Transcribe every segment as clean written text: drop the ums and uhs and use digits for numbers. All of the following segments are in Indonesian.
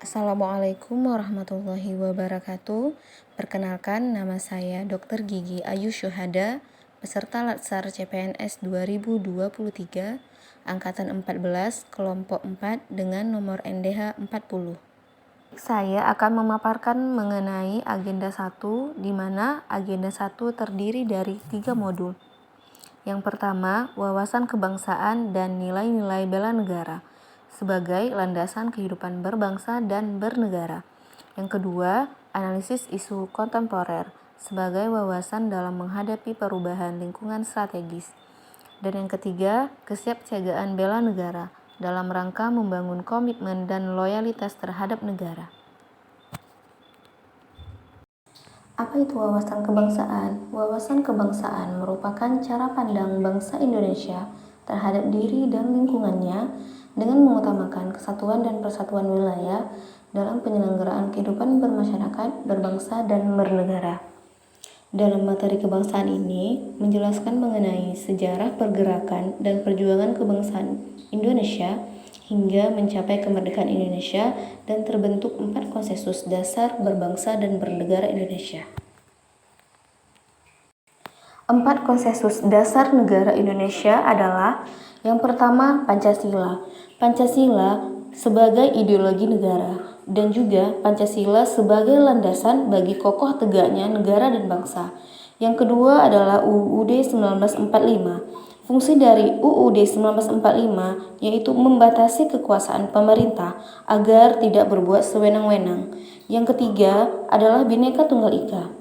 Assalamualaikum warahmatullahi wabarakatuh. Perkenalkan, nama saya Dr. Gigi Ayu Syuhada, peserta Latsar CPNS 2023, Angkatan 14, Kelompok 4 dengan nomor NDH 40. Saya akan memaparkan mengenai agenda 1, di mana agenda 1 terdiri dari 3 modul. Yang pertama, wawasan kebangsaan dan nilai-nilai bela negara sebagai landasan kehidupan berbangsa dan bernegara. Yang kedua, analisis isu kontemporer sebagai wawasan dalam menghadapi perubahan lingkungan strategis. Dan yang ketiga, kesiapsiagaan bela negara dalam rangka membangun komitmen dan loyalitas terhadap negara. Apa itu wawasan kebangsaan? Wawasan kebangsaan merupakan cara pandang bangsa Indonesia terhadap diri dan lingkungannya dengan mengutamakan kesatuan dan persatuan wilayah dalam penyelenggaraan kehidupan bermasyarakat, berbangsa, dan bernegara. Dalam materi kebangsaan ini menjelaskan mengenai sejarah pergerakan dan perjuangan kebangsaan Indonesia hingga mencapai kemerdekaan Indonesia dan terbentuk 4 konsensus dasar berbangsa dan bernegara Indonesia. 4 konsensus dasar negara Indonesia adalah: yang pertama, Pancasila. Pancasila sebagai ideologi negara dan juga Pancasila sebagai landasan bagi kokoh tegaknya negara dan bangsa. Yang kedua adalah UUD 1945. Fungsi dari UUD 1945 yaitu membatasi kekuasaan pemerintah agar tidak berbuat sewenang-wenang. Yang ketiga adalah Bhinneka Tunggal Ika.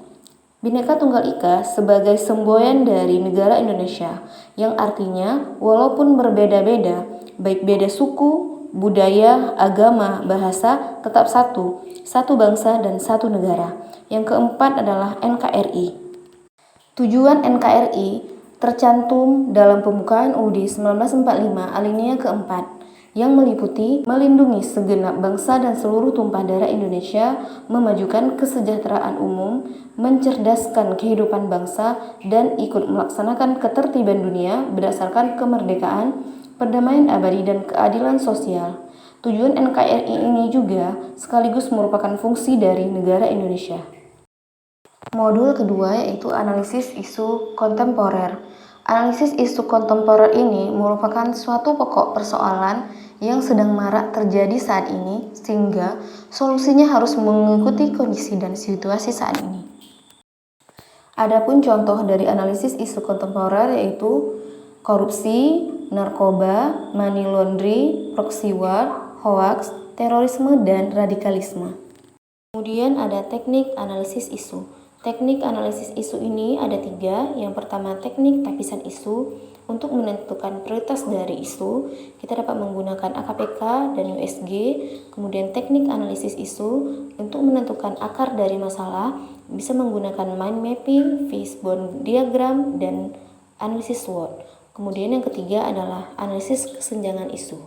Bhinneka Tunggal Ika sebagai semboyan dari negara Indonesia, yang artinya walaupun berbeda-beda, baik beda suku, budaya, agama, bahasa, tetap satu bangsa dan satu negara. Yang keempat adalah NKRI. Tujuan NKRI tercantum dalam pembukaan UUD 1945 alinea keempat, yang meliputi melindungi segenap bangsa dan seluruh tumpah darah Indonesia, memajukan kesejahteraan umum, mencerdaskan kehidupan bangsa, dan ikut melaksanakan ketertiban dunia berdasarkan kemerdekaan, perdamaian abadi, dan keadilan sosial. Tujuan NKRI ini juga sekaligus merupakan fungsi dari negara Indonesia. Modul kedua yaitu analisis isu kontemporer. Analisis isu kontemporer ini merupakan suatu pokok persoalan yang sedang marak terjadi saat ini, sehingga solusinya harus mengikuti kondisi dan situasi saat ini. Adapun contoh dari analisis isu kontemporer yaitu korupsi, narkoba, money laundry, proxy war, hoax, terorisme, dan radikalisme. Kemudian ada teknik analisis isu. Teknik analisis isu ini ada 3. Yang pertama, teknik tapisan isu. Untuk menentukan prioritas dari isu, kita dapat menggunakan AKPK dan USG. Kemudian teknik analisis isu untuk menentukan akar dari masalah, bisa menggunakan mind mapping, fishbone diagram, dan analisis SWOT. Kemudian yang ketiga adalah analisis kesenjangan isu.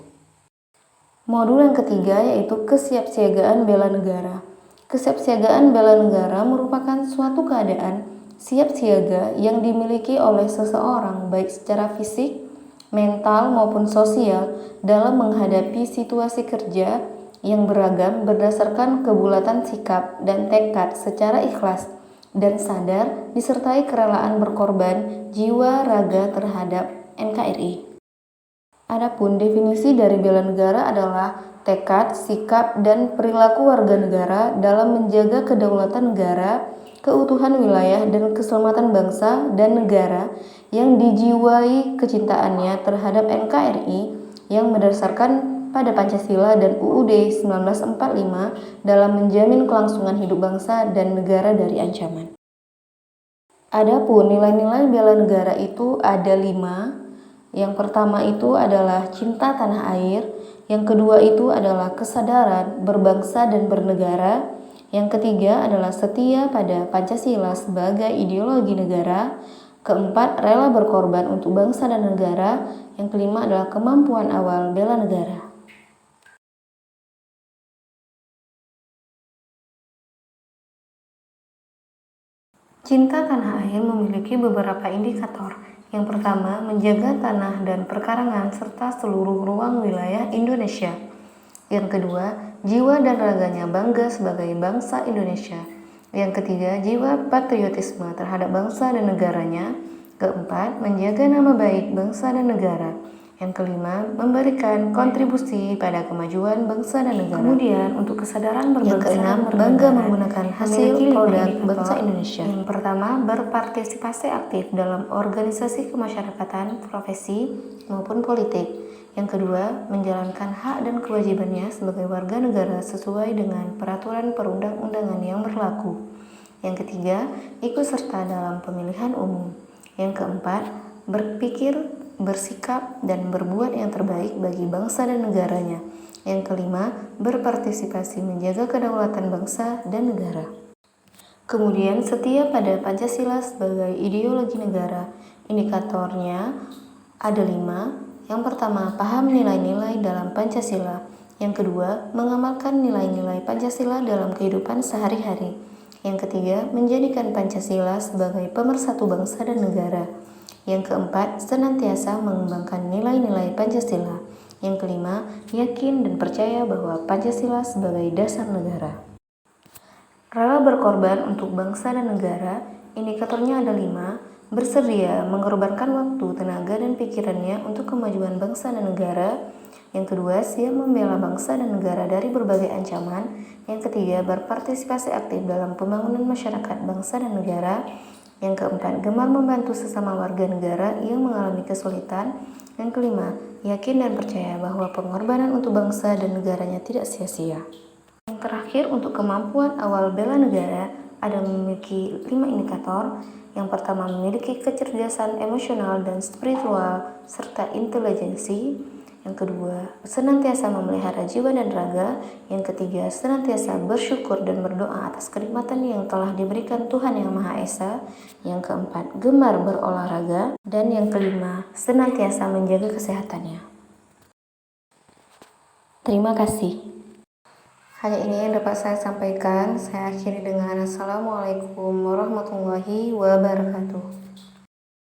Modul yang ketiga yaitu kesiapsiagaan bela negara. Kesiapsiagaan bela negara merupakan suatu keadaan siap siaga yang dimiliki oleh seseorang baik secara fisik, mental, maupun sosial dalam menghadapi situasi kerja yang beragam berdasarkan kebulatan sikap dan tekad secara ikhlas dan sadar disertai kerelaan berkorban jiwa raga terhadap NKRI. Adapun definisi dari bela negara adalah tekad, sikap, dan perilaku warga negara dalam menjaga kedaulatan negara, keutuhan wilayah, dan keselamatan bangsa dan negara yang dijiwai kecintaannya terhadap NKRI yang berdasarkan pada Pancasila dan UUD 1945 dalam menjamin kelangsungan hidup bangsa dan negara dari ancaman. Adapun nilai-nilai bela negara itu ada 5. Yang pertama itu adalah cinta tanah air, yang kedua itu adalah kesadaran berbangsa dan bernegara, yang ketiga adalah setia pada Pancasila sebagai ideologi negara, keempat rela berkorban untuk bangsa dan negara, yang kelima adalah kemampuan awal bela negara. Cinta tanah air memiliki beberapa indikator. Yang pertama, menjaga tanah dan perkarangan serta seluruh ruang wilayah Indonesia. Yang kedua, jiwa dan raganya bangga sebagai bangsa Indonesia. Yang ketiga, jiwa patriotisme terhadap bangsa dan negaranya. Keempat, menjaga nama baik bangsa dan negara. Yang kelima, memberikan kontribusi pada kemajuan bangsa dan negara. Kemudian, untuk kesadaran berbangsa. Yang keenam, bangga menggunakan hasil produk bangsa Indonesia. Yang pertama, berpartisipasi aktif dalam organisasi kemasyarakatan, profesi, maupun politik. Yang kedua, menjalankan hak dan kewajibannya sebagai warga negara sesuai dengan peraturan perundang-undangan yang berlaku. Yang ketiga, ikut serta dalam pemilihan umum. Yang keempat, berpikir, bersikap, dan berbuat yang terbaik bagi bangsa dan negaranya. Yang kelima, berpartisipasi menjaga kedaulatan bangsa dan negara. Kemudian, setia pada Pancasila sebagai ideologi negara. Indikatornya ada 5. Yang pertama, paham nilai-nilai dalam Pancasila. Yang kedua, mengamalkan nilai-nilai Pancasila dalam kehidupan sehari-hari. Yang ketiga, menjadikan Pancasila sebagai pemersatu bangsa dan negara. Yang keempat, senantiasa mengembangkan nilai-nilai Pancasila. Yang kelima, yakin dan percaya bahwa Pancasila sebagai dasar negara. Rela berkorban untuk bangsa dan negara. Indikatornya ada 5. Bersedia mengorbankan waktu, tenaga, dan pikirannya untuk kemajuan bangsa dan negara. Yang kedua, siap membela bangsa dan negara dari berbagai ancaman. Yang ketiga, berpartisipasi aktif dalam pembangunan masyarakat bangsa dan negara. Yang keempat, gemar membantu sesama warga negara yang mengalami kesulitan. Yang kelima, yakin dan percaya bahwa pengorbanan untuk bangsa dan negaranya tidak sia-sia. Yang terakhir, untuk kemampuan awal bela negara, ada memiliki 5 indikator. Yang pertama, memiliki kecerdasan emosional dan spiritual serta intelijensi. Yang kedua, senantiasa memelihara jiwa dan raga. Yang ketiga, senantiasa bersyukur dan berdoa atas kenikmatan yang telah diberikan Tuhan Yang Maha Esa. Yang keempat, gemar berolahraga. Dan yang kelima, senantiasa menjaga kesehatannya. Terima kasih. Hanya ini yang dapat saya sampaikan. Saya akhiri dengan Assalamualaikum warahmatullahi wabarakatuh.